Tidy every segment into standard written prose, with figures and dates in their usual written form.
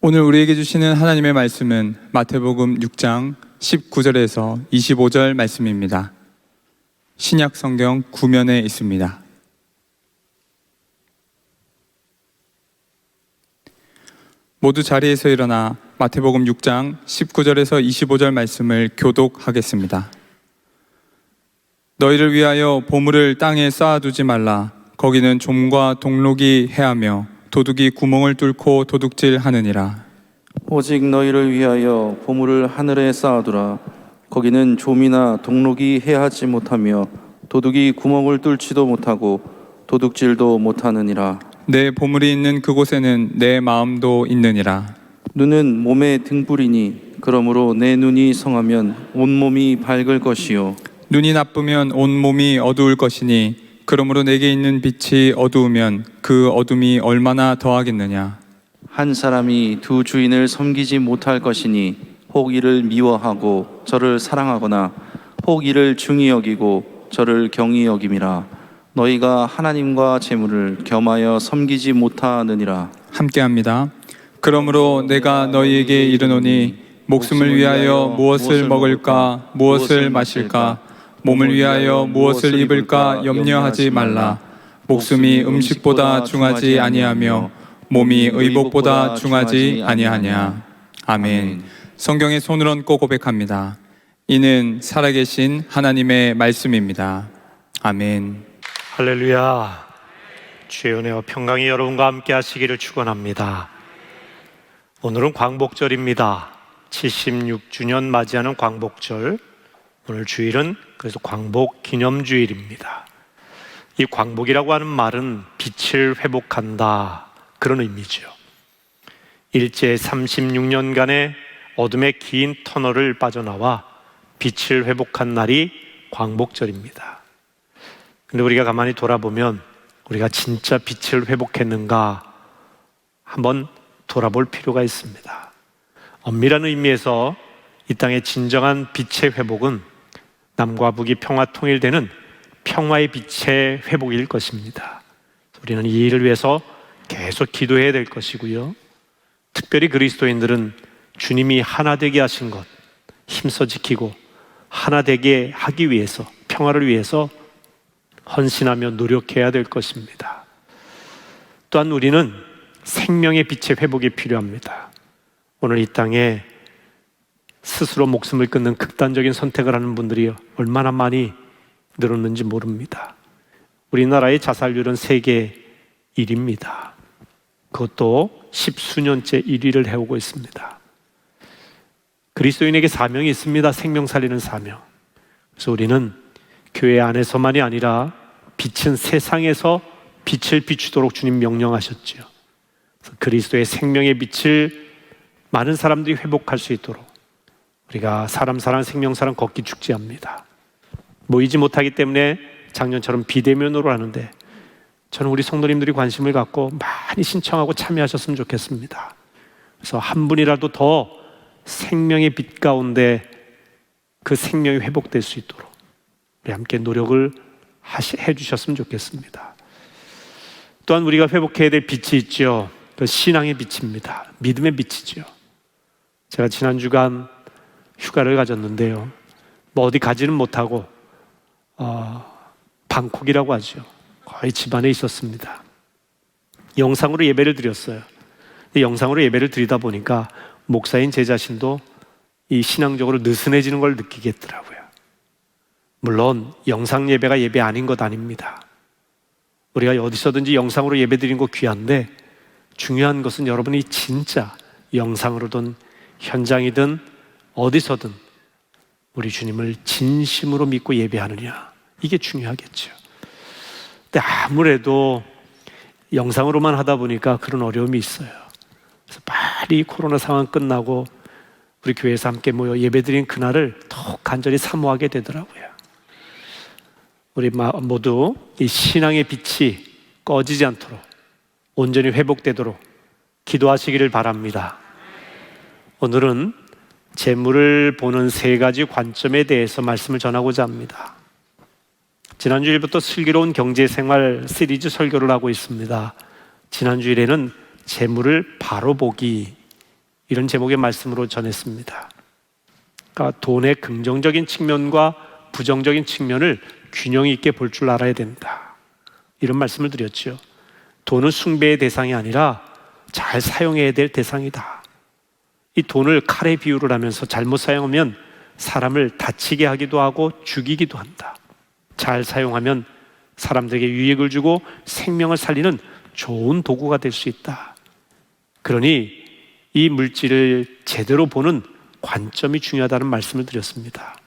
오늘 우리에게 주시는 하나님의 말씀은 마태복음 6장 19절에서 25절 말씀입니다. 신약 성경 구면에 있습니다. 모두 자리에서 일어나 마태복음 6장 19절에서 25절 말씀을 교독하겠습니다. 너희를 위하여 보물을 땅에 쌓아두지 말라. 거기는 좀과 동록이 해하며 도둑이 구멍을 뚫고 도둑질하느니라. 오직 너희를 위하여 보물을 하늘에 쌓아두라. 거기는 좀이나 동록이 해하지 못하며 도둑이 구멍을 뚫지도 못하고 도둑질도 못하느니라. 내 보물이 있는 그곳에는 내 마음도 있느니라. 눈은 몸의 등불이니 그러므로 내 눈이 성하면 온몸이 밝을 것이요 눈이 나쁘면 온몸이 어두울 것이니 그러므로 내게 있는 빛이 어두우면 그 어둠이 얼마나 더하겠느냐. 한 사람이 두 주인을 섬기지 못할 것이니 혹 이를 미워하고 저를 사랑하거나 혹 이를 중히 여기고 저를 경히 여김이라. 너희가 하나님과 재물을 겸하여 섬기지 못하느니라. 함께합니다. 그러므로 내가 너희에게 이르노니 목숨을 위하여 무엇을 먹을까 무엇을 마실까 몸을 위하여 무엇을 입을까 염려하지 말라. 목숨이 음식보다 중하지 아니하며 몸이 의복보다 중하지 아니하냐. 아멘. 성경에 손을 얹고 고백합니다. 이는 살아계신 하나님의 말씀입니다. 아멘. 할렐루야. 주의 은혜와 평강이 여러분과 함께 하시기를 축원합니다. 오늘은 광복절입니다. 76주년 맞이하는 광복절. 오늘 주일은 그래서 광복기념주일입니다. 이 광복이라고 하는 말은 빛을 회복한다, 그런 의미죠. 일제 36년간의 어둠의 긴 터널을 빠져나와 빛을 회복한 날이 광복절입니다. 근데 우리가 가만히 돌아보면 우리가 진짜 빛을 회복했는가 한번 돌아볼 필요가 있습니다. 엄밀한 의미에서 이 땅의 진정한 빛의 회복은 남과 북이 평화 통일되는 평화의 빛의 회복일 것입니다. 우리는 이 일을 위해서 계속 기도해야 될 것이고요. 특별히 그리스도인들은 주님이 하나 되게 하신 것 힘써 지키고 하나 되게 하기 위해서, 평화를 위해서 헌신하며 노력해야 될 것입니다. 또한 우리는 생명의 빛의 회복이 필요합니다. 오늘 이 땅에 스스로 목숨을 끊는 극단적인 선택을 하는 분들이 얼마나 많이 늘었는지 모릅니다. 우리나라의 자살률은 세계 1위입니다. 그것도 10수년째 1위를 해오고 있습니다. 그리스도인에게 사명이 있습니다. 생명 살리는 사명. 그래서 우리는 교회 안에서만이 아니라 빛은 세상에서 빛을 비추도록 주님 명령하셨죠. 그래서 그리스도의 생명의 빛을 많은 사람들이 회복할 수 있도록 우리가 사람 사랑 생명 사랑 걷기 축제합니다. 모이지 못하기 때문에 작년처럼 비대면으로 하는데 저는 우리 성도님들이 관심을 갖고 많이 신청하고 참여하셨으면 좋겠습니다. 그래서 한 분이라도 더 생명의 빛 가운데 그 생명이 회복될 수 있도록 우리 함께 노력을 해주셨으면 좋겠습니다. 또한 우리가 회복해야 될 빛이 있죠. 그 신앙의 빛입니다. 믿음의 빛이죠. 제가 지난 주간 휴가를 가졌는데요. 뭐 어디 가지는 못하고 방콕이라고 하죠. 거의 집안에 있었습니다. 영상으로 예배를 드렸어요. 영상으로 예배를 드리다 보니까 목사인 제 자신도 이 신앙적으로 느슨해지는 걸 느끼겠더라고요. 물론 영상 예배가 예배 아닌 것 아닙니다. 우리가 어디서든지 영상으로 예배 드리는 거 귀한데 중요한 것은 여러분이 진짜 영상으로든 현장이든 어디서든 우리 주님을 진심으로 믿고 예배하느냐, 이게 중요하겠죠. 근데 아무래도 영상으로만 하다 보니까 그런 어려움이 있어요. 그래서 빨리 코로나 상황 끝나고 우리 교회에서 함께 모여 예배드린 그날을 더욱 간절히 사모하게 되더라고요. 우리 모두 이 신앙의 빛이 꺼지지 않도록 온전히 회복되도록 기도하시기를 바랍니다. 오늘은 재물을 보는 세 가지 관점에 대해서 말씀을 전하고자 합니다. 지난주일부터 슬기로운 경제생활 시리즈 설교를 하고 있습니다. 지난주일에는 재물을 바로 보기, 이런 제목의 말씀으로 전했습니다. 그러니까 돈의 긍정적인 측면과 부정적인 측면을 균형 있게 볼 줄 알아야 된다. 이런 말씀을 드렸죠. 돈은 숭배의 대상이 아니라 잘 사용해야 될 대상이다. 이 돈을 칼에 비유를 하면서 잘못 사용하면 사람을 다치게 하기도 하고 죽이기도 한다. 잘 사용하면 사람들에게 유익을 주고 생명을 살리는 좋은 도구가 될 수 있다. 그러니 이 물질을 제대로 보는 관점이 중요하다는 말씀을 드렸습니다.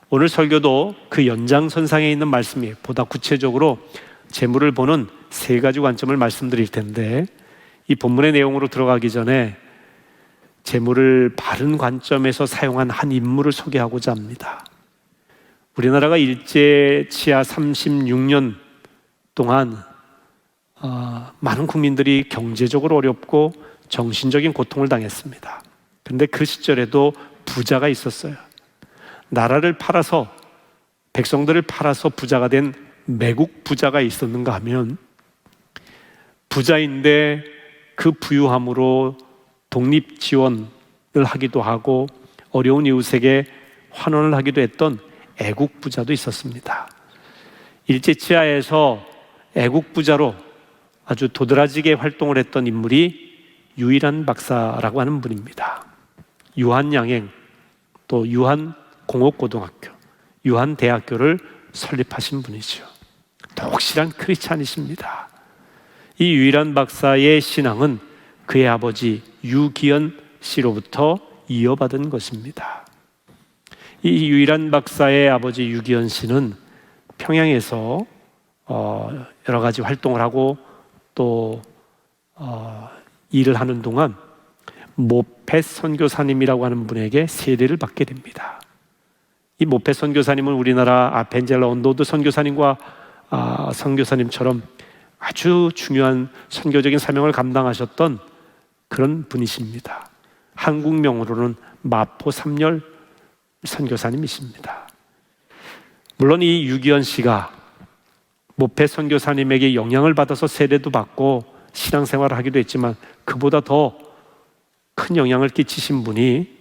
오늘 설교도 그 연장선상에 있는 말씀이 보다 구체적으로 재물을 보는 세 가지 관점을 말씀드릴 텐데, 이 본문의 내용으로 들어가기 전에 재물을 바른 관점에서 사용한 한 인물을 소개하고자 합니다. 우리나라가 일제 치하 36년 동안 많은 국민들이 경제적으로 어렵고 정신적인 고통을 당했습니다. 그런데 그 시절에도 부자가 있었어요. 나라를 팔아서, 백성들을 팔아서 부자가 된 매국 부자가 있었는가 하면, 부자인데 그 부유함으로 독립 지원을 하기도 하고 어려운 이웃에게 환원을 하기도 했던 애국 부자도 있었습니다. 일제 치하에서 애국 부자로 아주 도드라지게 활동을 했던 인물이 유일한 박사라고 하는 분입니다. 유한양행, 또 유한공업고등학교, 유한대학교를 설립하신 분이죠. 독실한 크리스찬이십니다. 이 유일한 박사의 신앙은 그의 아버지 유기현 씨로부터 이어받은 것입니다. 이 유일한 박사의 아버지 유기현 씨는 평양에서 여러 가지 활동을 하고 또 일을 하는 동안 모펫 선교사님이라고 하는 분에게 세례를 받게 됩니다. 이 모펫 선교사님은 우리나라 아펜젤러 언도드 선교사님과 선교사님처럼 아주 중요한 선교적인 사명을 감당하셨던 그런 분이십니다. 한국 명으로는 마포 삼열 선교사님이십니다. 물론 이 유기현 씨가 모펫 선교사님에게 영향을 받아서 세례도 받고 신앙생활을 하기도 했지만, 그보다 더 큰 영향을 끼치신 분이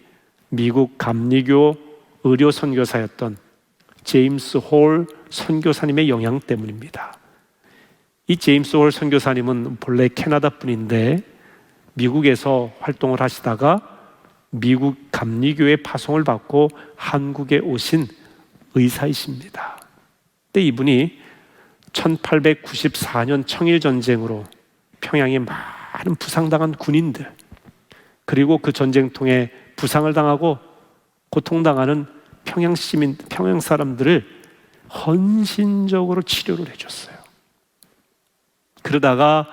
미국 감리교 의료 선교사였던 제임스 홀 선교사님의 영향 때문입니다. 이 제임스 홀 선교사님은 본래 캐나다 분인데 미국에서 활동을 하시다가 미국 감리교의 파송을 받고 한국에 오신 의사이십니다. 근데 이분이 1894년 청일전쟁으로 평양에 많은 부상당한 군인들, 그리고 그 전쟁통에 부상을 당하고 고통당하는 평양 시민, 평양 사람들을 헌신적으로 치료를 해줬어요. 그러다가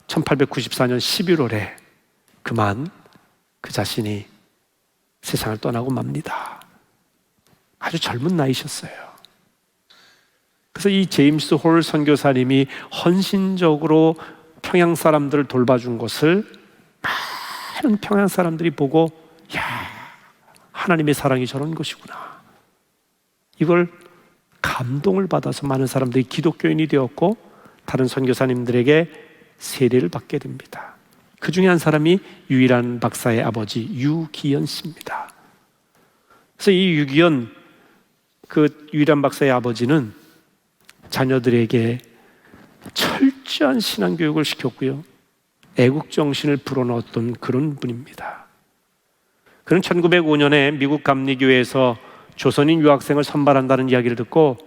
1894년 11월에 그만 그 자신이 세상을 떠나고 맙니다. 아주 젊은 나이셨어요. 그래서 이 제임스 홀 선교사님이 헌신적으로 평양 사람들을 돌봐준 것을 많은 평양 사람들이 보고, 야, 하나님의 사랑이 저런 것이구나. 이걸 감동을 받아서 많은 사람들이 기독교인이 되었고 다른 선교사님들에게 세례를 받게 됩니다. 그 중에 한 사람이 유일한 박사의 아버지 유기현 씨입니다. 그래서 이 유기현, 그 유일한 박사의 아버지는 자녀들에게 철저한 신앙교육을 시켰고요, 애국정신을 불어넣었던 그런 분입니다. 그는 1905년에 미국 감리교회에서 조선인 유학생을 선발한다는 이야기를 듣고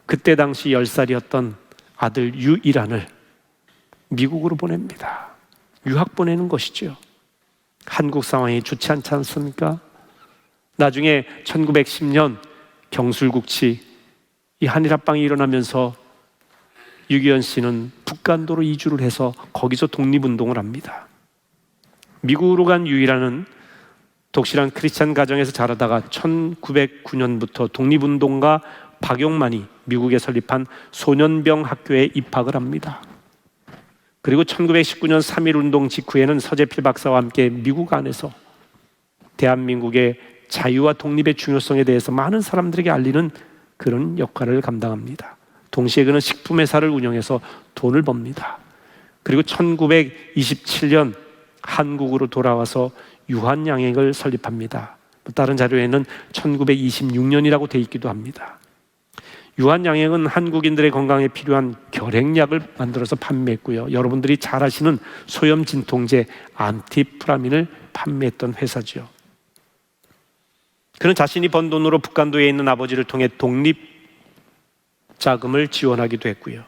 그때 당시 10살이었던 아들 유일한을 미국으로 보냅니다. 유학 보내는 것이죠. 한국 상황이 좋지 않지 않습니까? 나중에 1910년 경술국치, 이 한일합방이 일어나면서 유기현 씨는 북간도로 이주를 해서 거기서 독립운동을 합니다. 미국으로 간 유일한은 독실한 크리스찬 가정에서 자라다가 1909년부터 독립운동가 박용만이 미국에 설립한 소년병 학교에 입학을 합니다. 그리고 1919년 3.1운동 직후에는 서재필 박사와 함께 미국 안에서 대한민국의 자유와 독립의 중요성에 대해서 많은 사람들에게 알리는 그런 역할을 감당합니다. 동시에 그는 식품회사를 운영해서 돈을 법니다. 그리고 1927년 한국으로 돌아와서 유한양행을 설립합니다. 다른 자료에는 1926년이라고 되어 있기도 합니다. 유한양행은 한국인들의 건강에 필요한 결핵약을 만들어서 판매했고요. 여러분들이 잘 아시는 소염 진통제 안티프라민을 판매했던 회사죠. 그는 자신이 번 돈으로 북한도에 있는 아버지를 통해 독립 자금을 지원하기도 했고요.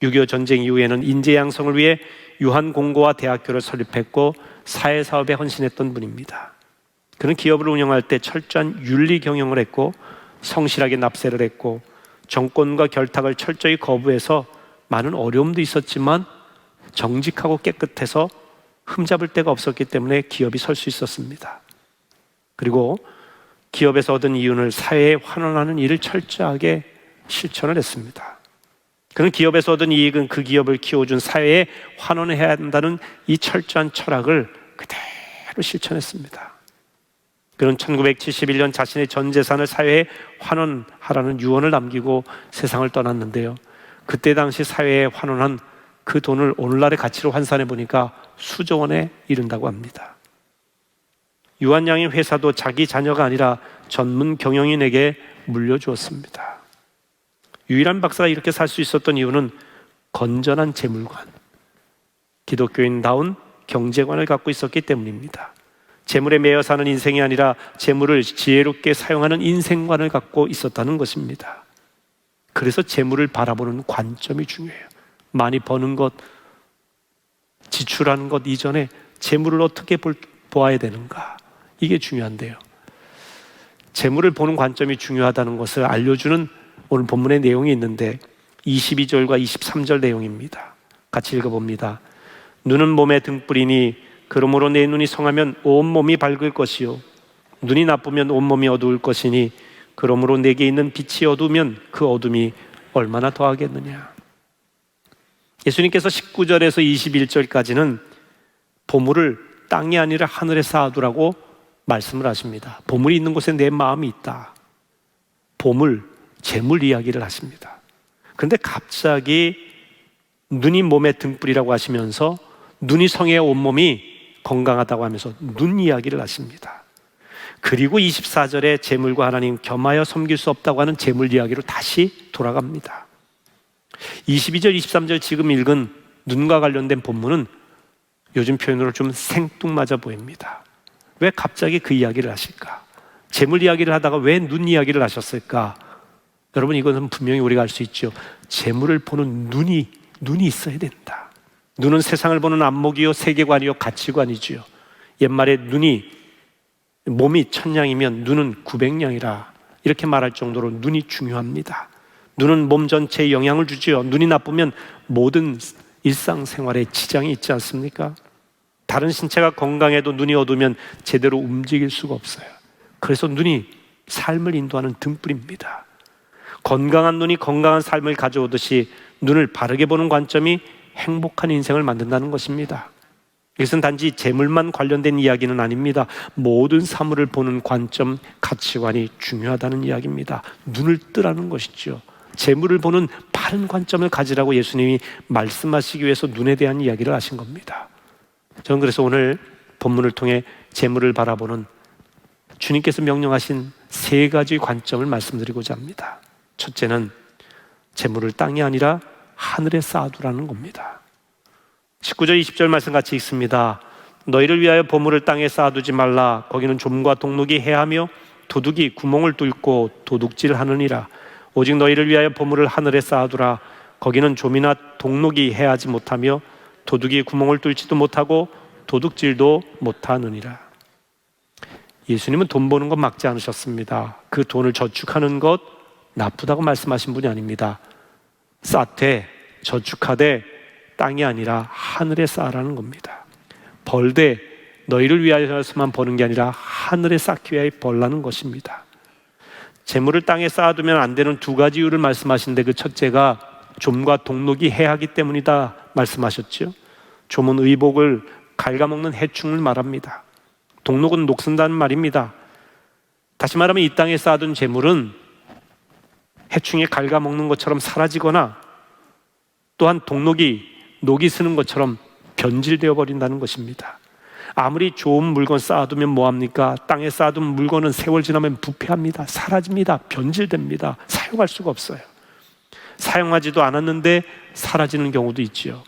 6.25 전쟁 이후에는 인재 양성을 위해 유한공고와 대학교를 설립했고 사회사업에 헌신했던 분입니다. 그는 기업을 운영할 때 철저한 윤리 경영을 했고 성실하게 납세를 했고 정권과 결탁을 철저히 거부해서 많은 어려움도 있었지만 정직하고 깨끗해서 흠잡을 데가 없었기 때문에 기업이 설 수 있었습니다. 그리고 기업에서 얻은 이윤을 사회에 환원하는 일을 철저하게 실천을 했습니다. 그는 기업에서 얻은 이익은 그 기업을 키워준 사회에 환원해야 한다는 이 철저한 철학을 그대로 실천했습니다. 그는 1971년 자신의 전 재산을 사회에 환원하라는 유언을 남기고 세상을 떠났는데요. 그때 당시 사회에 환원한 그 돈을 오늘날의 가치로 환산해 보니까 수조 원에 이른다고 합니다. 유한양의 회사도 자기 자녀가 아니라 전문 경영인에게 물려주었습니다. 유일한 박사가 이렇게 살 수 있었던 이유는 건전한 재물관, 기독교인다운 경제관을 갖고 있었기 때문입니다. 재물에 매여 사는 인생이 아니라 재물을 지혜롭게 사용하는 인생관을 갖고 있었다는 것입니다. 그래서 재물을 바라보는 관점이 중요해요. 많이 버는 것, 지출하는 것 이전에 재물을 어떻게 보아야 되는가, 이게 중요한데요. 재물을 보는 관점이 중요하다는 것을 알려주는 오늘 본문의 내용이 있는데 22절과 23절 내용입니다. 같이 읽어봅니다. 눈은 몸의 등불이니 그러므로 내 눈이 성하면 온몸이 밝을 것이요 눈이 나쁘면 온몸이 어두울 것이니 그러므로 내게 있는 빛이 어두우면 그 어둠이 얼마나 더하겠느냐. 예수님께서 19절에서 21절까지는 보물을 땅이 아니라 하늘에 쌓아두라고 말씀을 하십니다. 보물이 있는 곳에 내 마음이 있다. 보물, 재물 이야기를 하십니다. 그런데 갑자기 눈이 몸의 등불이라고 하시면서 눈이 성해 온몸이 건강하다고 하면서 눈 이야기를 하십니다. 그리고 24절에 재물과 하나님 겸하여 섬길 수 없다고 하는 재물 이야기로 다시 돌아갑니다. 22절, 23절 지금 읽은 눈과 관련된 본문은 요즘 표현으로 좀 생뚱맞아 보입니다. 왜 갑자기 그 이야기를 하실까? 재물 이야기를 하다가 왜 눈 이야기를 하셨을까? 여러분, 이것은 분명히 우리가 알 수 있죠. 재물을 보는 눈이 있어야 된다. 눈은 세상을 보는 안목이요 세계관이요 가치관이지요. 옛말에 몸이 1000냥이면 눈은 900냥이라 이렇게 말할 정도로 눈이 중요합니다. 눈은 몸 전체에 영향을 주지요. 눈이 나쁘면 모든 일상생활에 지장이 있지 않습니까? 다른 신체가 건강해도 눈이 어두우면 제대로 움직일 수가 없어요. 그래서 눈이 삶을 인도하는 등불입니다. 건강한 눈이 건강한 삶을 가져오듯이 눈을 바르게 보는 관점이 행복한 인생을 만든다는 것입니다. 이것은 단지 재물만 관련된 이야기는 아닙니다. 모든 사물을 보는 관점, 가치관이 중요하다는 이야기입니다. 눈을 뜨라는 것이죠. 재물을 보는 바른 관점을 가지라고 예수님이 말씀하시기 위해서 눈에 대한 이야기를 하신 겁니다. 저는 그래서 오늘 본문을 통해 재물을 바라보는 주님께서 명령하신 3가지 관점을 말씀드리고자 합니다. 첫째는 재물을 땅이 아니라 하늘에 쌓아두라는 겁니다. 19절 20절 말씀 같이 읽습니다. 너희를 위하여 보물을 땅에 쌓아두지 말라. 거기는 좀과 동록이 해하며 도둑이 구멍을 뚫고 도둑질하느니라. 오직 너희를 위하여 보물을 하늘에 쌓아두라. 거기는 좀이나 동록이 해하지 못하며 도둑이 구멍을 뚫지도 못하고 도둑질도 못하느니라. 예수님은 돈 버는 것 막지 않으셨습니다. 그 돈을 저축하는 것 나쁘다고 말씀하신 분이 아닙니다. 쌓되 저축하되 땅이 아니라 하늘에 쌓으라는 겁니다. 벌되 너희를 위하여서만 버는 게 아니라 하늘에 쌓기 위하여 벌라는 것입니다. 재물을 땅에 쌓아두면 안 되는 2가지 이유를 말씀하시는데 그 첫째가 좀과 동록이 해하기 때문이다 말씀하셨죠. 좀은 의복을 갉아먹는 해충을 말합니다. 동록은 녹슨다는 말입니다. 다시 말하면 이 땅에 쌓아둔 재물은 해충이 갉아먹는 것처럼 사라지거나 또한 녹이 쓰는 것처럼 변질되어 버린다는 것입니다. 아무리 좋은 물건 쌓아두면 뭐합니까? 땅에 쌓아둔 물건은 세월 지나면 부패합니다. 사라집니다. 변질됩니다. 사용할 수가 없어요. 사용하지도 않았는데 사라지는 경우도 있지요.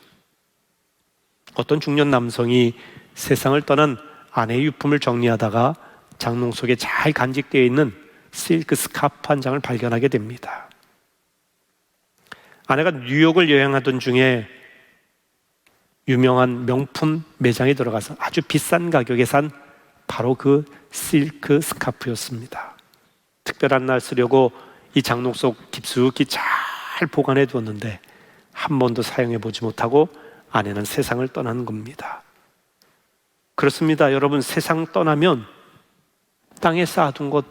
어떤 중년 남성이 세상을 떠난 아내의 유품을 정리하다가 장롱 속에 잘 간직되어 있는 실크 스카프 한 장을 발견하게 됩니다. 아내가 뉴욕을 여행하던 중에 유명한 명품 매장에 들어가서 아주 비싼 가격에 산 바로 그 실크 스카프였습니다. 특별한 날 쓰려고 이 장롱 속 깊숙이 잘 보관해 두었는데 한 번도 사용해 보지 못하고 아내는 세상을 떠난 겁니다. 그렇습니다. 여러분, 세상 떠나면 땅에 쌓아둔 것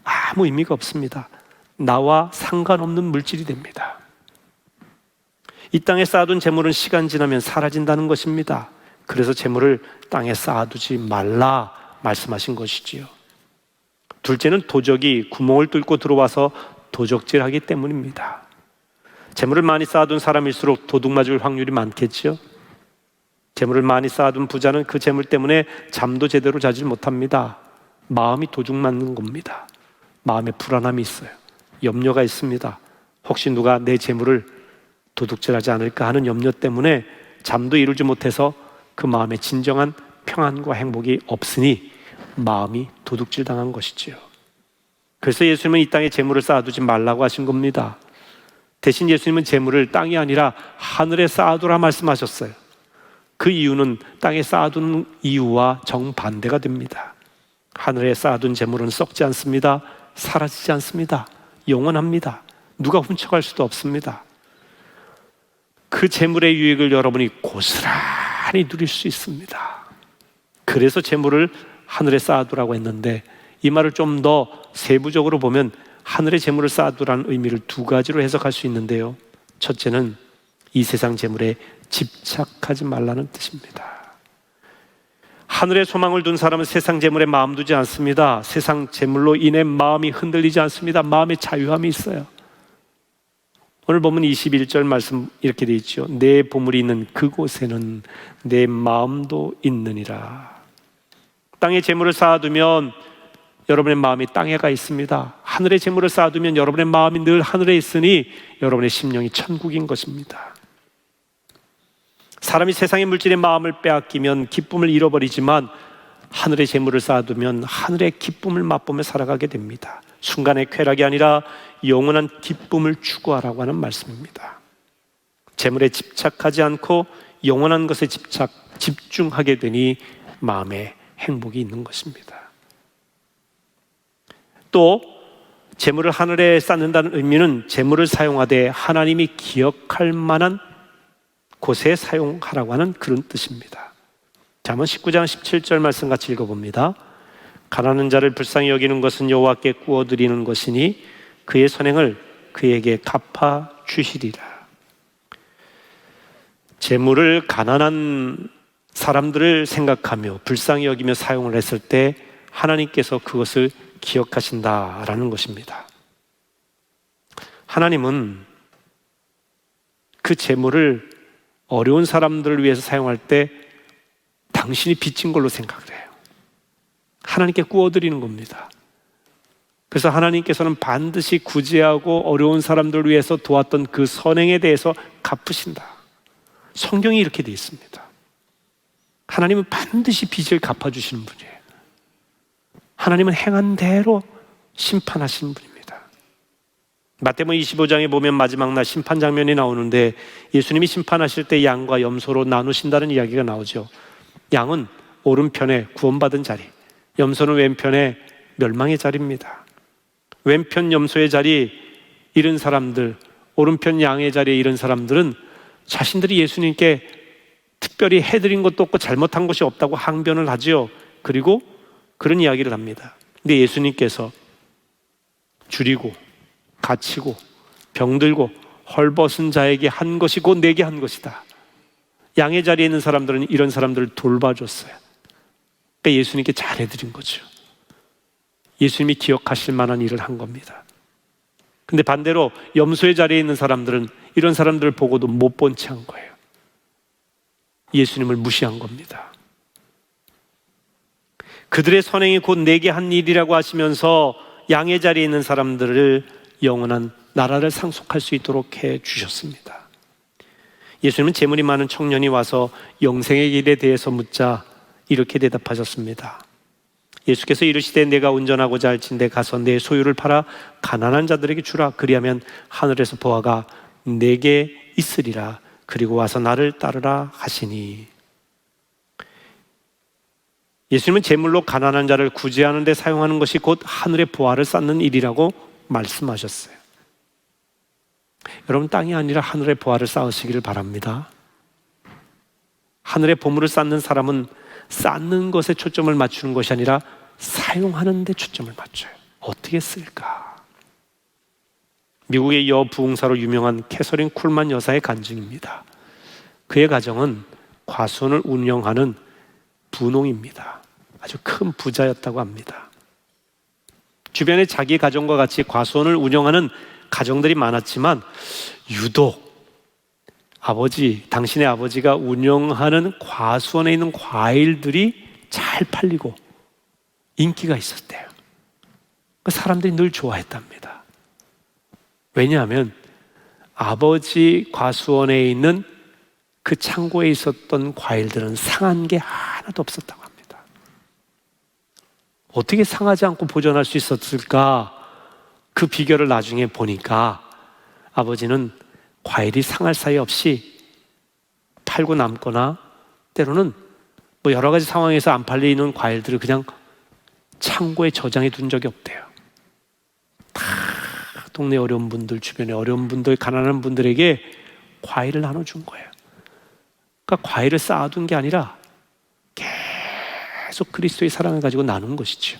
아무 의미가 없습니다. 나와 상관없는 물질이 됩니다. 이 땅에 쌓아둔 재물은 시간 지나면 사라진다는 것입니다. 그래서 재물을 땅에 쌓아두지 말라 말씀하신 것이지요. 둘째는 도적이 구멍을 뚫고 들어와서 도적질하기 때문입니다. 재물을 많이 쌓아둔 사람일수록 도둑 맞을 확률이 많겠죠. 재물을 많이 쌓아둔 부자는 그 재물 때문에 잠도 제대로 자질 못합니다. 마음이 도둑 맞는 겁니다. 마음에 불안함이 있어요. 염려가 있습니다. 혹시 누가 내 재물을 도둑질하지 않을까 하는 염려 때문에 잠도 이루지 못해서 그 마음에 진정한 평안과 행복이 없으니 마음이 도둑질 당한 것이지요. 그래서 예수님은 이 땅에 재물을 쌓아두지 말라고 하신 겁니다. 대신 예수님은 재물을 땅이 아니라 하늘에 쌓아두라 말씀하셨어요. 그 이유는 땅에 쌓아두는 이유와 정반대가 됩니다. 하늘에 쌓아둔 재물은 썩지 않습니다. 사라지지 않습니다. 영원합니다. 누가 훔쳐갈 수도 없습니다. 그 재물의 유익을 여러분이 고스란히 누릴 수 있습니다. 그래서 재물을 하늘에 쌓아두라고 했는데 이 말을 좀 더 세부적으로 보면 하늘에 재물을 쌓아두라는 의미를 두 가지로 해석할 수 있는데요. 첫째는 이 세상 재물에 집착하지 말라는 뜻입니다. 하늘에 소망을 둔 사람은 세상 재물에 마음 두지 않습니다. 세상 재물로 인해 마음이 흔들리지 않습니다. 마음의 자유함이 있어요. 오늘 보면 21절 말씀 이렇게 되어 있죠. 내 보물이 있는 그곳에는 내 마음도 있느니라. 땅에 재물을 쌓아두면 여러분의 마음이 땅에 가 있습니다. 하늘에 재물을 쌓아두면 여러분의 마음이 늘 하늘에 있으니 여러분의 심령이 천국인 것입니다. 사람이 세상의 물질에 마음을 빼앗기면 기쁨을 잃어버리지만 하늘의 재물을 쌓아두면 하늘의 기쁨을 맛보며 살아가게 됩니다. 순간의 쾌락이 아니라 영원한 기쁨을 추구하라고 하는 말씀입니다. 재물에 집착하지 않고 영원한 것에 집중하게 되니 마음에 행복이 있는 것입니다. 또 재물을 하늘에 쌓는다는 의미는 재물을 사용하되 하나님이 기억할 만한 곳에 사용하라고 하는 그런 뜻입니다. 자, 한번 19장 17절 말씀 같이 읽어봅니다. 가난한 자를 불쌍히 여기는 것은 여호와께 구워드리는 것이니 그의 선행을 그에게 갚아 주시리라. 재물을 가난한 사람들을 생각하며 불쌍히 여기며 사용을 했을 때 하나님께서 그것을 기억하신다라는 것입니다. 하나님은 그 재물을 어려운 사람들을 위해서 사용할 때 당신이 빚진 걸로 생각을 해요. 하나님께 구워드리는 겁니다. 그래서 하나님께서는 반드시 구제하고 어려운 사람들을 위해서 도왔던 그 선행에 대해서 갚으신다. 성경이 이렇게 되어 있습니다. 하나님은 반드시 빚을 갚아주시는 분이에요. 하나님은 행한 대로 심판하시는 분입니다. 마태복음 25장에 보면 마지막 날 심판 장면이 나오는데 예수님이 심판하실 때 양과 염소로 나누신다는 이야기가 나오죠. 양은 오른편에 구원받은 자리, 염소는 왼편에 멸망의 자리입니다. 왼편 염소의 자리 잃은 사람들, 오른편 양의 자리에 잃은 사람들은 자신들이 예수님께 특별히 해드린 것도 없고 잘못한 것이 없다고 항변을 하지요. 그리고 그런 이야기를 합니다. 근데 예수님께서 줄이고 갇히고 병들고 헐벗은 자에게 한 것이 곧 내게 한 것이다. 양의 자리에 있는 사람들은 이런 사람들을 돌봐줬어요. 그러니까 예수님께 잘해드린 거죠. 예수님이 기억하실 만한 일을 한 겁니다. 근데 반대로 염소의 자리에 있는 사람들은 이런 사람들을 보고도 못 본 채 한 거예요. 예수님을 무시한 겁니다. 그들의 선행이 곧 내게 한 일이라고 하시면서 양의 자리에 있는 사람들을 영원한 나라를 상속할 수 있도록 해 주셨습니다. 예수님은 재물이 많은 청년이 와서 영생의 길에 대해서 묻자 이렇게 대답하셨습니다. 예수께서 이르시되 내가 운전하고자 할진대 가서 내 소유를 팔아 가난한 자들에게 주라. 그리하면 하늘에서 보화가 내게 있으리라. 그리고 와서 나를 따르라 하시니. 예수님은 재물로 가난한 자를 구제하는 데 사용하는 것이 곧 하늘의 보화를 쌓는 일이라고 말씀하셨어요. 여러분, 땅이 아니라 하늘의 보화를 쌓으시기를 바랍니다. 하늘의 보물을 쌓는 사람은 쌓는 것에 초점을 맞추는 것이 아니라 사용하는 데 초점을 맞춰요. 어떻게 쓸까? 미국의 여부흥사로 유명한 캐서린 쿨만 여사의 간증입니다. 그의 가정은 과수원을 운영하는 분홍입니다. 아주 큰 부자였다고 합니다. 주변에 자기 가정과 같이 과수원을 운영하는 가정들이 많았지만 유독 당신의 아버지가 운영하는 과수원에 있는 과일들이 잘 팔리고 인기가 있었대요. 사람들이 늘 좋아했답니다. 왜냐하면 아버지 과수원에 있는 그 창고에 있었던 과일들은 상한 게 하나도 없었다고 합니다. 어떻게 상하지 않고 보존할 수 있었을까? 그 비결을 나중에 보니까 아버지는 과일이 상할 사이 없이 팔고 남거나 때로는 뭐 여러 가지 상황에서 안 팔리는 과일들을 그냥 창고에 저장해 둔 적이 없대요. 다 동네 어려운 분들, 주변에 어려운 분들, 가난한 분들에게 과일을 나눠준 거예요. 그러니까 과일을 쌓아둔 게 아니라 계속 그리스도의 사랑을 가지고 나눈 것이죠.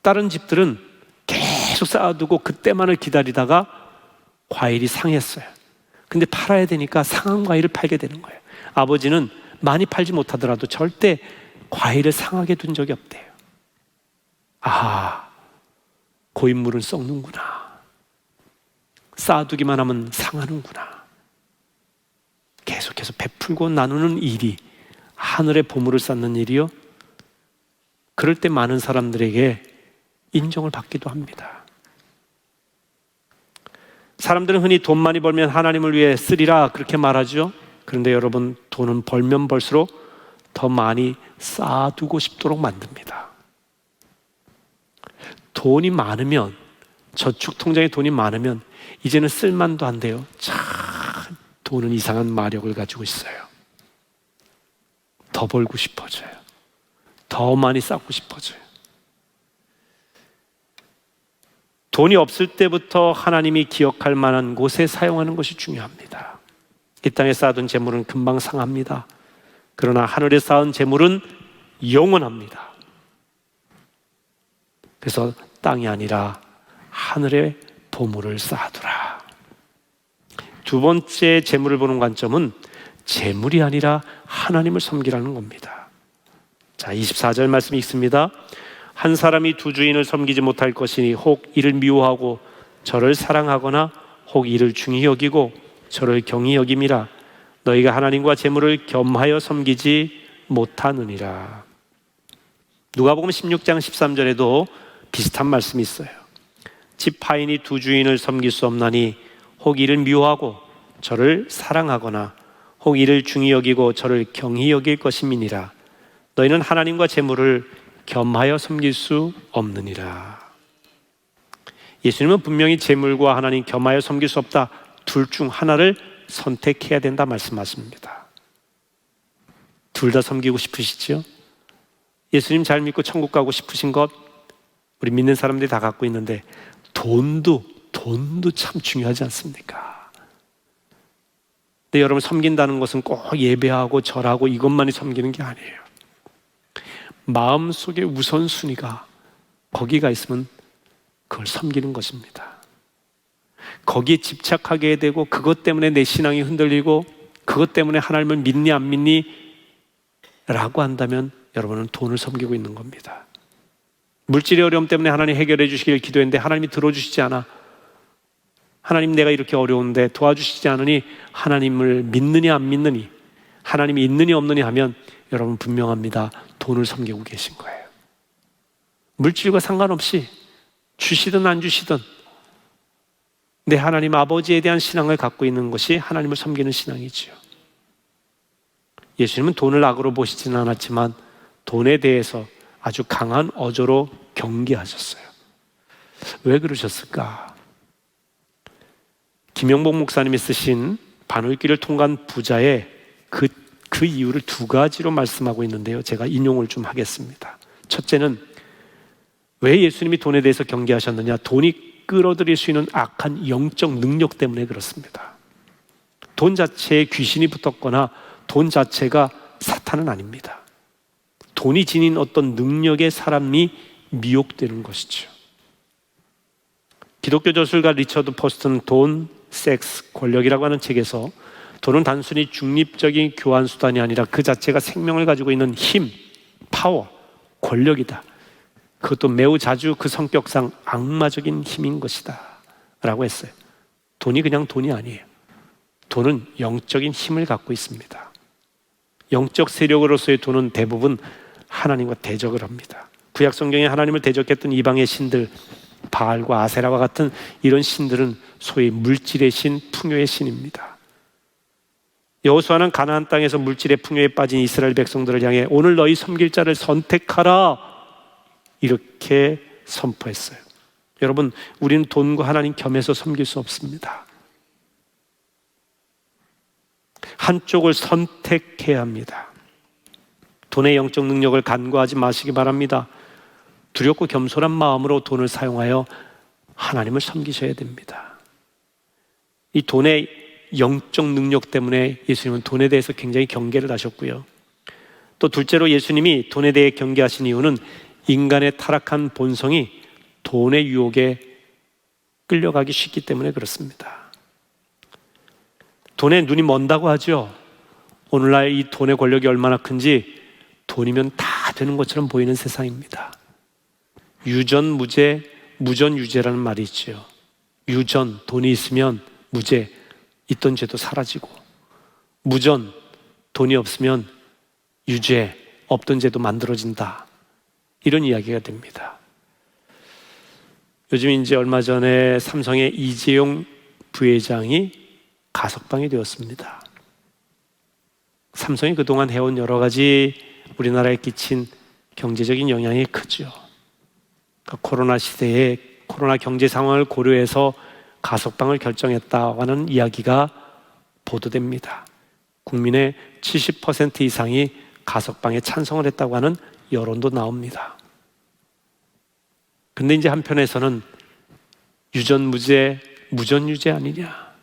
다른 집들은 계속 쌓아두고 그때만을 기다리다가 과일이 상했어요. 근데 팔아야 되니까 상한 과일을 팔게 되는 거예요. 아버지는 많이 팔지 못하더라도 절대 과일을 상하게 둔 적이 없대요. 아, 고인물은 썩는구나. 쌓아두기만 하면 상하는구나. 계속해서 베풀고 나누는 일이 하늘의 보물을 쌓는 일이요. 그럴 때 많은 사람들에게 인정을 받기도 합니다. 사람들은 흔히 돈 많이 벌면 하나님을 위해 쓰리라 그렇게 말하죠. 그런데 여러분, 돈은 벌면 벌수록 더 많이 쌓아두고 싶도록 만듭니다. 돈이 많으면, 저축 통장에 돈이 많으면 이제는 쓸만도 안 돼요. 참 돈은 이상한 마력을 가지고 있어요. 더 벌고 싶어져요. 더 많이 쌓고 싶어져요. 돈이 없을 때부터 하나님이 기억할 만한 곳에 사용하는 것이 중요합니다. 이 땅에 쌓아둔 재물은 금방 상합니다. 그러나 하늘에 쌓은 재물은 영원합니다. 그래서 땅이 아니라 하늘에 보물을 쌓아두라. 두 번째 재물을 보는 관점은 재물이 아니라 하나님을 섬기라는 겁니다. 자, 24절 말씀이 있습니다. 한 사람이 두 주인을 섬기지 못할 것이니 혹 이를 미워하고 저를 사랑하거나 혹 이를 중히 여기고 저를 경히 여김이라. 너희가 하나님과 재물을 겸하여 섬기지 못하느니라. 누가복음 16장 13절에도 비슷한 말씀이 있어요. 집 파인이 두 주인을 섬길 수 없나니 혹 이를 미워하고 저를 사랑하거나 혹 이를 중히 여기고 저를 경히 여길 것임이니라. 너희는 하나님과 재물을 겸하여 섬길 수 없느니라. 예수님은 분명히 재물과 하나님 겸하여 섬길 수 없다. 둘 중 하나를 선택해야 된다 말씀하십니다. 둘 다 섬기고 싶으시죠? 예수님 잘 믿고 천국 가고 싶으신 것 우리 믿는 사람들이 다 갖고 있는데 돈도 참 중요하지 않습니까? 근데 여러분, 섬긴다는 것은 꼭 예배하고 절하고 이것만이 섬기는 게 아니에요. 마음속의 우선순위가 거기가 있으면 그걸 섬기는 것입니다. 거기에 집착하게 되고 그것 때문에 내 신앙이 흔들리고 그것 때문에 하나님을 믿니 안 믿니 라고 한다면 여러분은 돈을 섬기고 있는 겁니다. 물질의 어려움 때문에 하나님 해결해 주시길 기도했는데 하나님이 들어주시지 않아. 하나님, 내가 이렇게 어려운데 도와주시지 않으니 하나님을 믿느냐 안 믿느니, 하나님이 있느니 없느니 하면 여러분 분명합니다. 돈을 섬기고 계신 거예요. 물질과 상관없이 주시든 안 주시든 내 하나님 아버지에 대한 신앙을 갖고 있는 것이 하나님을 섬기는 신앙이지요. 예수님은 돈을 악으로 보시지는 않았지만 돈에 대해서 아주 강한 어조로 경계하셨어요. 왜 그러셨을까? 김영복 목사님이 쓰신 반울길을 통과한 부자의 그 이유를 두 가지로 말씀하고 있는데요. 제가 인용을 좀 하겠습니다. 첫째는 왜 예수님이 돈에 대해서 경계하셨느냐? 돈이 끌어들일 수 있는 악한 영적 능력 때문에 그렇습니다. 돈 자체에 귀신이 붙었거나 돈 자체가 사탄은 아닙니다. 돈이 지닌 어떤 능력에 사람이 미혹되는 것이죠. 기독교 저술가 리처드 포스트는 돈, 섹스, 권력이라고 하는 책에서 돈은 단순히 중립적인 교환 수단이 아니라 그 자체가 생명을 가지고 있는 힘, 파워, 권력이다. 그것도 매우 자주 그 성격상 악마적인 힘인 것이다 라고 했어요. 돈이 그냥 돈이 아니에요. 돈은 영적인 힘을 갖고 있습니다. 영적 세력으로서의 돈은 대부분 하나님과 대적을 합니다. 구약 성경에 하나님을 대적했던 이방의 신들, 바알과 아세라와 같은 이런 신들은 소위 물질의 신, 풍요의 신입니다. 여호수아는 가나안 땅에서 물질의 풍요에 빠진 이스라엘 백성들을 향해 오늘 너희 섬길 자를 선택하라 이렇게 선포했어요. 여러분, 우리는 돈과 하나님 겸해서 섬길 수 없습니다. 한쪽을 선택해야 합니다. 돈의 영적 능력을 간과하지 마시기 바랍니다. 두렵고 겸손한 마음으로 돈을 사용하여 하나님을 섬기셔야 됩니다. 이 돈의 영적 능력 때문에 예수님은 돈에 대해서 굉장히 경계를 하셨고요. 또 둘째로 예수님이 돈에 대해 경계하신 이유는 인간의 타락한 본성이 돈의 유혹에 끌려가기 쉽기 때문에 그렇습니다. 돈에 눈이 먼다고 하죠. 오늘날 이 돈의 권력이 얼마나 큰지 돈이면 다 되는 것처럼 보이는 세상입니다. 유전무죄, 무전유죄라는 말이 있죠. 유전, 돈이 있으면 무죄, 있던 죄도 사라지고, 무전, 돈이 없으면 유죄, 없던 죄도 만들어진다. 이런 이야기가 됩니다. 요즘 이제 얼마 전에 삼성의 이재용 부회장이 가석방이 되었습니다. 삼성이 그동안 해온 여러 가지 우리나라에 끼친 경제적인 영향이 크죠. 그러니까 코로나 시대에 코로나 경제 상황을 고려해서 가석방을 결정했다고 하는 이야기가 보도됩니다. 국민의 70% 이상이 가석방에 찬성을 했다고 하는 여론도 나옵니다. 근데 이제 한편에서는 유전무죄, 무전유죄 아니냐.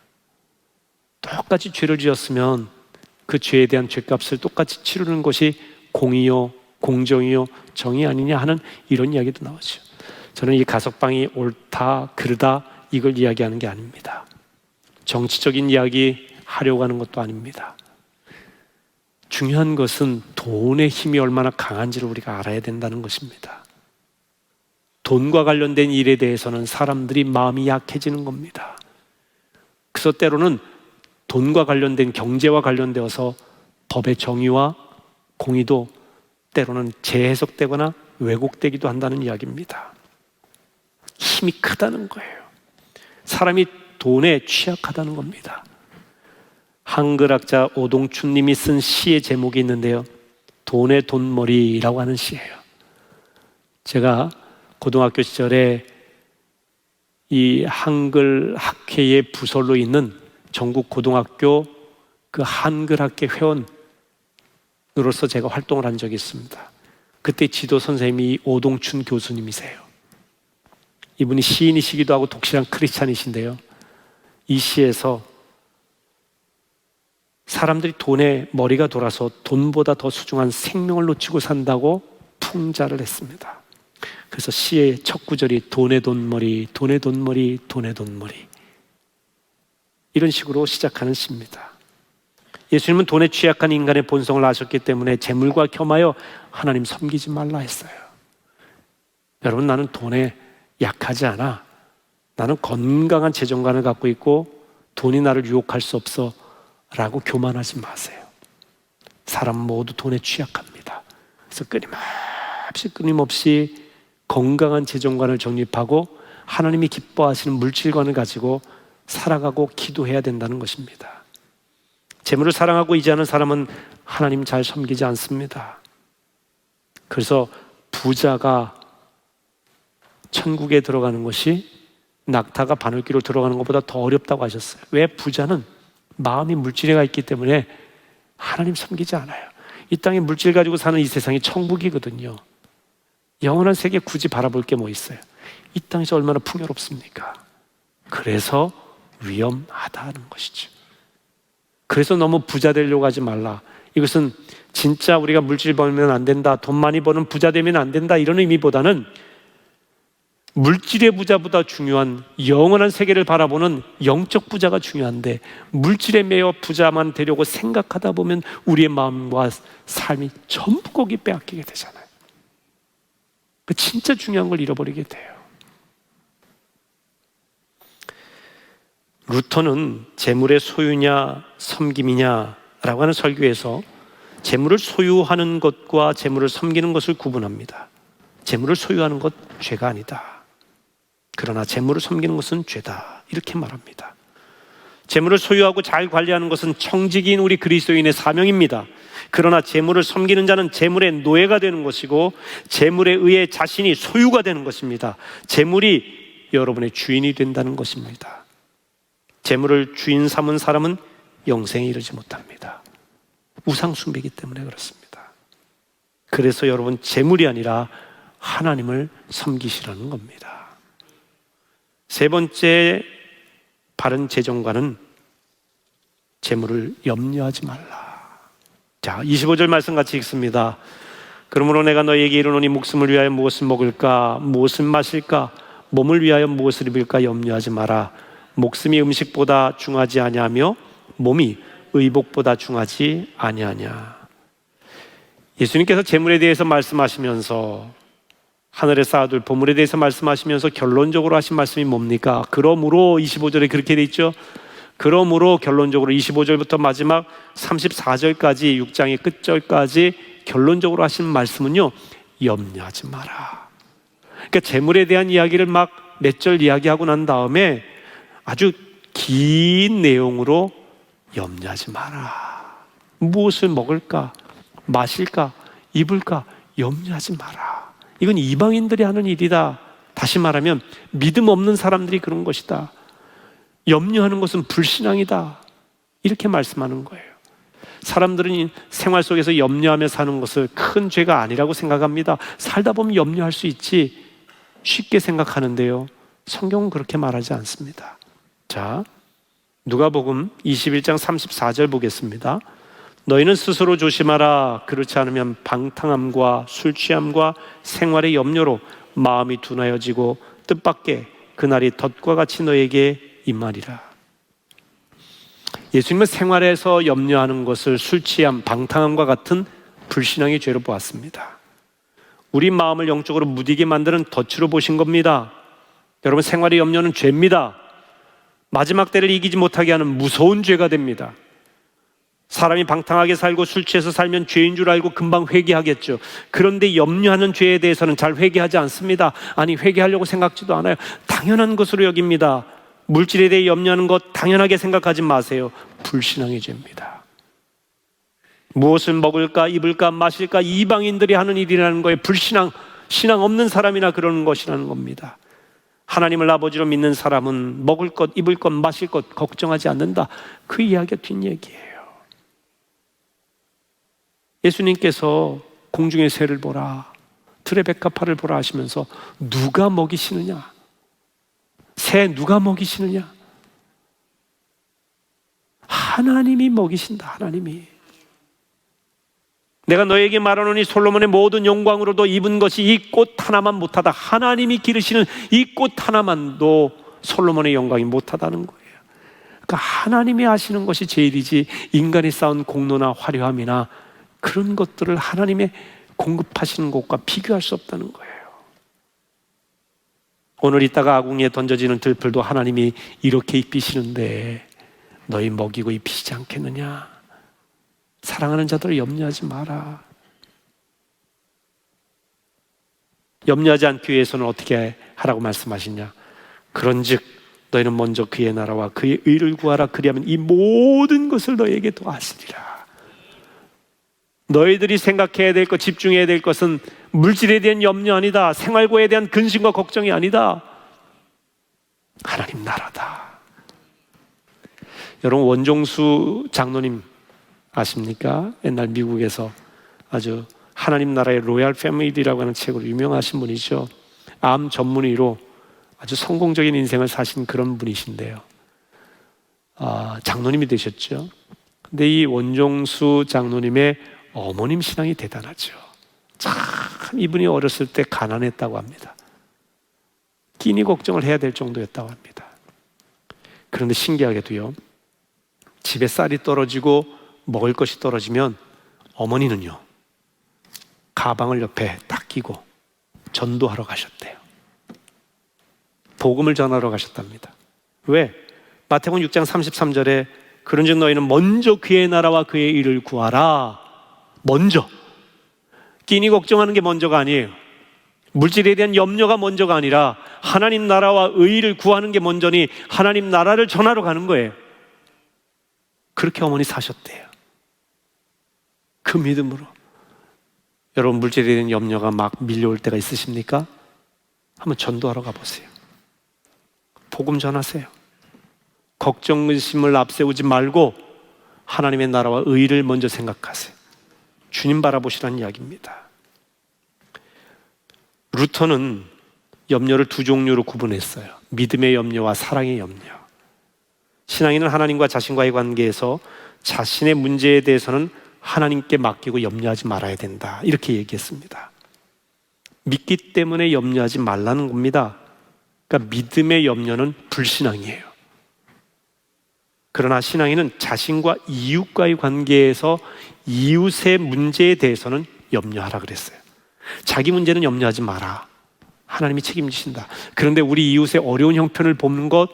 똑같이 죄를 지었으면 그 죄에 대한 죄값을 똑같이 치르는 것이 공의요, 공정이요, 정의 아니냐 하는 이런 이야기도 나오죠. 저는 이 가석방이 옳다, 그르다 이걸 이야기하는 게 아닙니다. 정치적인 이야기 하려고 하는 것도 아닙니다. 중요한 것은 돈의 힘이 얼마나 강한지를 우리가 알아야 된다는 것입니다. 돈과 관련된 일에 대해서는 사람들이 마음이 약해지는 겁니다. 그래서 때로는 돈과 관련된 경제와 관련되어서 법의 정의와 공의도 때로는 재해석되거나 왜곡되기도 한다는 이야기입니다. 힘이 크다는 거예요. 사람이 돈에 취약하다는 겁니다. 한글학자 오동춘 님이 쓴 시의 제목이 있는데요. 돈의 돈머리라고 하는 시예요. 제가 고등학교 시절에 이 한글 학회의 부설로 있는 전국 고등학교 그 한글학회 회원으로서 제가 활동을 한 적이 있습니다. 그때 지도 선생님이 오동춘 교수님이세요. 이분이 시인이시기도 하고 독실한 크리스찬이신데요. 이 시에서 사람들이 돈에 머리가 돌아서 돈보다 더 소중한 생명을 놓치고 산다고 풍자를 했습니다. 그래서 시의 첫 구절이 돈의 돈머리, 돈의 돈머리, 돈의 돈머리 이런 식으로 시작하는 시입니다. 예수님은 돈에 취약한 인간의 본성을 아셨기 때문에 재물과 겸하여 하나님 섬기지 말라 했어요. 여러분, 나는 돈에 약하지 않아. 나는 건강한 재정관을 갖고 있고 돈이 나를 유혹할 수 없어 라고 교만하지 마세요. 사람 모두 돈에 취약합니다. 그래서 끊임없이 건강한 재정관을 정립하고 하나님이 기뻐하시는 물질관을 가지고 살아가고 기도해야 된다는 것입니다. 재물을 사랑하고 의지하는 사람은 하나님 잘 섬기지 않습니다. 그래서 부자가 천국에 들어가는 것이 낙타가 바늘귀로 들어가는 것보다 더 어렵다고 하셨어요. 왜? 부자는 마음이 물질에 가 있기 때문에 하나님 섬기지 않아요. 이 땅에 물질 가지고 사는 이 세상이 천국이거든요. 영원한 세계 굳이 바라볼 게 뭐 있어요? 이 땅에서 얼마나 풍요롭습니까? 그래서 위험하다는 것이죠. 그래서 너무 부자 되려고 하지 말라. 이것은 진짜 우리가 물질 벌면 안 된다, 돈 많이 버는 부자 되면 안 된다, 이런 의미보다는 물질의 부자보다 중요한 영원한 세계를 바라보는 영적 부자가 중요한데, 물질에 매여 부자만 되려고 생각하다 보면 우리의 마음과 삶이 전부 거기 빼앗기게 되잖아요. 그 진짜 중요한 걸 잃어버리게 돼요. 루터는 재물의 소유냐 섬김이냐라고 하는 설교에서 재물을 소유하는 것과 재물을 섬기는 것을 구분합니다. 재물을 소유하는 것 죄가 아니다. 그러나 재물을 섬기는 것은 죄다. 이렇게 말합니다. 재물을 소유하고 잘 관리하는 것은 청지기인 우리 그리스도인의 사명입니다. 그러나 재물을 섬기는 자는 재물의 노예가 되는 것이고 재물에 의해 자신이 소유가 되는 것입니다. 재물이 여러분의 주인이 된다는 것입니다. 재물을 주인 삼은 사람은 영생에 이르지 못합니다. 우상 숭배이기 때문에 그렇습니다. 그래서 여러분, 재물이 아니라 하나님을 섬기시라는 겁니다. 세 번째 바른 재정관은 재물을 염려하지 말라. 자, 25절 말씀 같이 읽습니다. 그러므로 내가 너희에게 이르노니 목숨을 위하여 무엇을 먹을까, 무엇을 마실까, 몸을 위하여 무엇을 입을까 염려하지 마라. 목숨이 음식보다 중하지 아니하며 몸이 의복보다 중하지 아니하냐. 예수님께서 재물에 대해서 말씀하시면서, 하늘에 쌓아둘 보물에 대해서 말씀하시면서 결론적으로 하신 말씀이 뭡니까? 그러므로 25절에 그렇게 돼 있죠. 그러므로 결론적으로 25절부터 마지막 34절까지 6장의 끝절까지 결론적으로 하신 말씀은요, 염려하지 마라. 그러니까 재물에 대한 이야기를 막 몇 절 이야기하고 난 다음에 아주 긴 내용으로 염려하지 마라. 무엇을 먹을까, 마실까, 입을까 염려하지 마라. 이건 이방인들이 하는 일이다. 다시 말하면 믿음 없는 사람들이 그런 것이다. 염려하는 것은 불신앙이다. 이렇게 말씀하는 거예요. 사람들은 생활 속에서 염려하며 사는 것을 큰 죄가 아니라고 생각합니다. 살다 보면 염려할 수 있지, 쉽게 생각하는데요, 성경은 그렇게 말하지 않습니다. 자, 누가복음 21장 34절 보겠습니다. 너희는 스스로 조심하라. 그렇지 않으면 방탕함과 술 취함과 생활의 염려로 마음이 둔하여지고 뜻밖의 그날이 덫과 같이 너에게 임하리라. 예수님은 생활에서 염려하는 것을 술 취함, 방탕함과 같은 불신앙의 죄로 보았습니다. 우리 마음을 영적으로 무디게 만드는 덫으로 보신 겁니다. 여러분, 생활의 염려는 죄입니다. 마지막 때를 이기지 못하게 하는 무서운 죄가 됩니다. 사람이 방탕하게 살고 술 취해서 살면 죄인 줄 알고 금방 회개하겠죠. 그런데 염려하는 죄에 대해서는 잘 회개하지 않습니다. 아니, 회개하려고 생각지도 않아요. 당연한 것으로 여깁니다. 물질에 대해 염려하는 것 당연하게 생각하지 마세요. 불신앙의 죄입니다. 무엇을 먹을까, 입을까, 마실까, 이방인들이 하는 일이라는 거예요. 불신앙, 신앙 없는 사람이나 그러는 것이라는 겁니다. 하나님을 아버지로 믿는 사람은 먹을 것, 입을 것, 마실 것 걱정하지 않는다. 그 이야기가 뒷얘기예요. 예수님께서 공중의 새를 보라, 들의 백합화를 보라 하시면서 누가 먹이시느냐? 새 누가 먹이시느냐? 하나님이 먹이신다. 하나님이. 내가 너에게 말하노니 솔로몬의 모든 영광으로도 입은 것이 이 꽃 하나만 못하다. 하나님이 기르시는 이 꽃 하나만도 솔로몬의 영광이 못하다는 거예요. 그러니까 하나님이 하시는 것이 제일이지 인간이 쌓은 공로나 화려함이나 그런 것들을 하나님의 공급하시는 것과 비교할 수 없다는 거예요. 오늘 이따가 아궁이에 던져지는 들풀도 하나님이 이렇게 입히시는데 너희 먹이고 입히시지 않겠느냐? 사랑하는 자들을 염려하지 마라. 염려하지 않기 위해서는 어떻게 하라고 말씀하시냐? 그런즉 너희는 먼저 그의 나라와 그의 의를 구하라. 그리하면 이 모든 것을 너희에게 더하시리라. 너희들이 생각해야 될 것, 집중해야 될 것은 물질에 대한 염려 아니다. 생활고에 대한 근심과 걱정이 아니다. 하나님 나라다. 여러분, 원종수 장로님 아십니까? 옛날 미국에서 아주 하나님 나라의 로얄 패밀리라고 하는 책으로 유명하신 분이죠. 암 전문의로 아주 성공적인 인생을 사신 그런 분이신데요. 장로님이 되셨죠. 근데 이 원종수 장로님의 어머님 신앙이 대단하죠. 참 이분이 어렸을 때 가난했다고 합니다. 끼니 걱정을 해야 될 정도였다고 합니다. 그런데 신기하게도요, 집에 쌀이 떨어지고 먹을 것이 떨어지면 어머니는요, 가방을 옆에 딱 끼고 전도하러 가셨대요. 복음을 전하러 가셨답니다. 왜? 마태복음 6장 33절에 그런즉 너희는 먼저 그의 나라와 그의 일을 구하라. 먼저. 끼니 걱정하는 게 먼저가 아니에요. 물질에 대한 염려가 먼저가 아니라 하나님 나라와 의를 구하는 게 먼저니 하나님 나라를 전하러 가는 거예요. 그렇게 어머니 사셨대요. 그 믿음으로. 여러분, 물질에 대한 염려가 막 밀려올 때가 있으십니까? 한번 전도하러 가보세요. 복음 전하세요. 걱정, 근심을 앞세우지 말고 하나님의 나라와 의를 먼저 생각하세요. 주님 바라보시라는 이야기입니다. 루터는 염려를 두 종류로 구분했어요. 믿음의 염려와 사랑의 염려. 신앙인은 하나님과 자신과의 관계에서 자신의 문제에 대해서는 하나님께 맡기고 염려하지 말아야 된다, 이렇게 얘기했습니다. 믿기 때문에 염려하지 말라는 겁니다. 그러니까 믿음의 염려는 불신앙이에요. 그러나 신앙인은 자신과 이웃과의 관계에서 이웃의 문제에 대해서는 염려하라 그랬어요. 자기 문제는 염려하지 마라. 하나님이 책임지신다. 그런데 우리 이웃의 어려운 형편을 보는 것,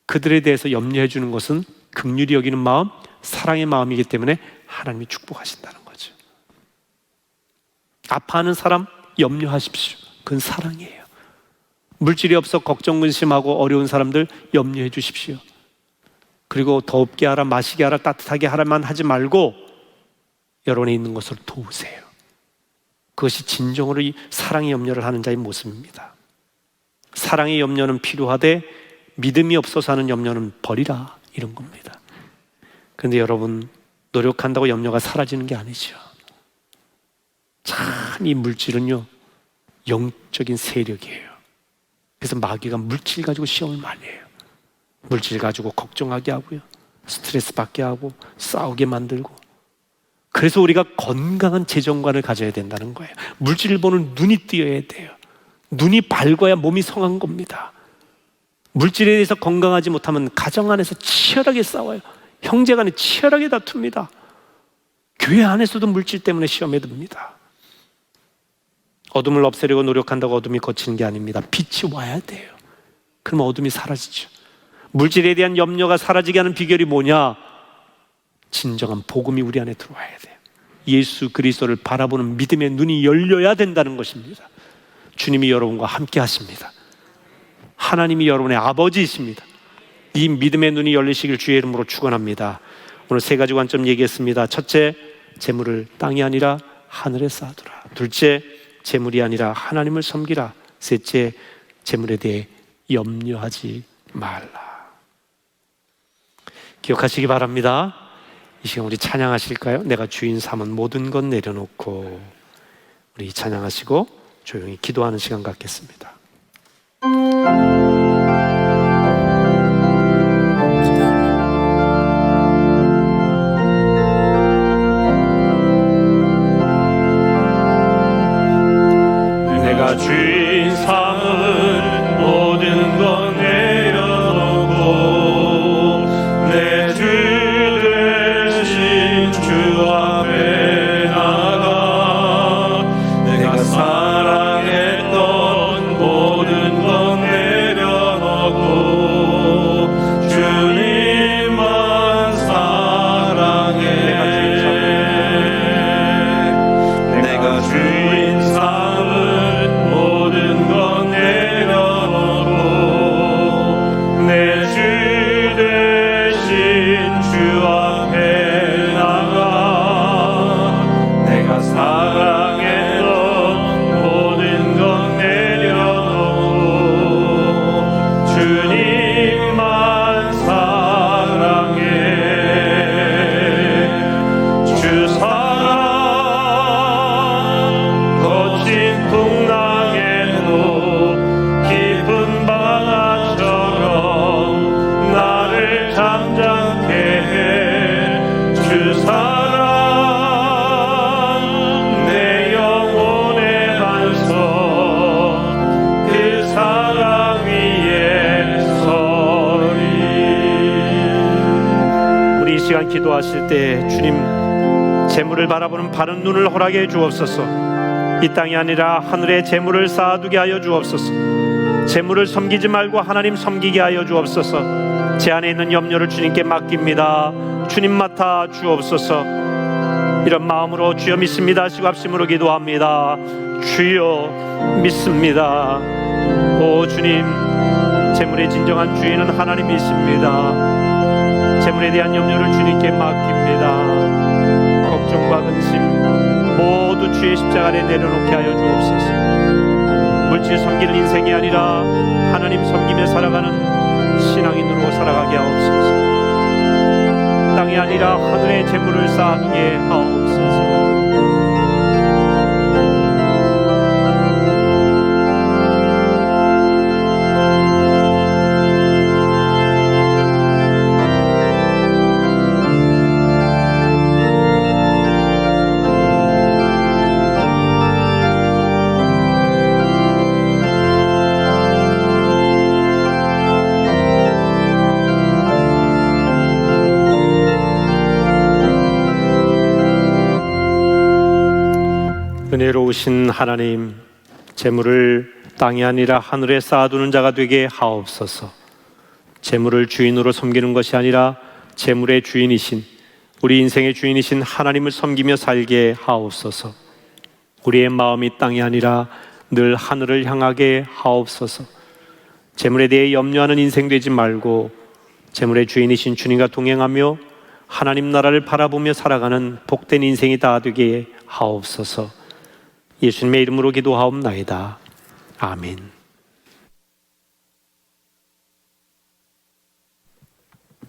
그들에 대해서 염려해 주는 것은 긍휼히 여기는 마음, 사랑의 마음이기 때문에 하나님이 축복하신다는 거죠. 아파하는 사람 염려하십시오. 그건 사랑이에요. 물질이 없어 걱정 근심하고 어려운 사람들 염려해 주십시오. 그리고 덥게 하라, 마시게 하라, 따뜻하게 하라만 하지 말고 여러분의 있는 것을 도우세요. 그것이 진정으로 이 사랑의 염려를 하는 자의 모습입니다. 사랑의 염려는 필요하되 믿음이 없어서 하는 염려는 버리라, 이런 겁니다. 그런데 여러분, 노력한다고 염려가 사라지는 게 아니죠. 참 이 물질은요, 영적인 세력이에요. 그래서 마귀가 물질 가지고 시험을 많이 해요. 물질 가지고 걱정하게 하고요, 스트레스 받게 하고 싸우게 만들고. 그래서 우리가 건강한 재정관을 가져야 된다는 거예요. 물질을 보는 눈이 띄어야 돼요. 눈이 밝아야 몸이 성한 겁니다. 물질에 대해서 건강하지 못하면 가정 안에서 치열하게 싸워요. 형제 간에 치열하게 다툽니다. 교회 안에서도 물질 때문에 시험에 듭니다. 어둠을 없애려고 노력한다고 어둠이 거치는 게 아닙니다. 빛이 와야 돼요. 그럼 어둠이 사라지죠. 물질에 대한 염려가 사라지게 하는 비결이 뭐냐? 진정한 복음이 우리 안에 들어와야 돼요. 예수 그리스도를 바라보는 믿음의 눈이 열려야 된다는 것입니다. 주님이 여러분과 함께 하십니다. 하나님이 여러분의 아버지이십니다. 이 믿음의 눈이 열리시길 주의 이름으로 축원합니다. 오늘 세 가지 관점 얘기했습니다. 첫째, 재물을 땅이 아니라 하늘에 쌓아두라. 둘째, 재물이 아니라 하나님을 섬기라. 셋째, 재물에 대해 염려하지 말라. 기억하시기 바랍니다. 이 시간 우리 찬양하실까요? 내가 주인 삼은 모든 것 내려놓고. 우리 찬양하시고 조용히 기도하는 시간 갖겠습니다. 내가 주인 삼은 모든 것 내려놓고 내 주 되신 주 앞에 나가 내가 사랑했던 모든 것 내려놓고 주님만 사랑해 사랑했던 모든 것 내려놓고 주님만 사랑해. 주 사랑 거친 풍랑에도 깊은 바다처럼 나를 잠잠케 해. 주 사랑 내 영혼의 반석, 그 사랑 위에 서리. 우리 이 시간 기도하실 때 주님 재물을 바라보는 바른 눈을 허락해 주옵소서. 이 땅이 아니라 하늘에 재물을 쌓아두게 하여 주옵소서. 재물을 섬기지 말고 하나님 섬기게 하여 주옵소서. 제 안에 있는 염려를 주님께 맡깁니다. 주님 맡아 주옵소서. 이런 마음으로 주여 믿습니다 하시고 합심으로 기도합니다. 주여 믿습니다. 오 주님, 재물의 진정한 주인은 하나님이십니다. 재물에 대한 염려를 주님께 맡깁니다. 걱정과 근심 모두 주의 십자가 아래 내려놓게 하여 주옵소서. 물질 섬기는 인생이 아니라 하나님 섬기며 살아가는 신앙인으로 살아가게 하옵소서. 땅이 아니라 하늘에 재물을 쌓아두게 하옵소서. 은혜로우신 하나님, 재물을 땅이 아니라 하늘에 쌓아두는 자가 되게 하옵소서. 재물을 주인으로 섬기는 것이 아니라 재물의 주인이신, 우리 인생의 주인이신 하나님을 섬기며 살게 하옵소서. 우리의 마음이 땅이 아니라 늘 하늘을 향하게 하옵소서. 재물에 대해 염려하는 인생 되지 말고 재물의 주인이신 주님과 동행하며 하나님 나라를 바라보며 살아가는 복된 인생이 다 되게 하옵소서. 예수님의 이름으로 기도하옵나이다. 아멘.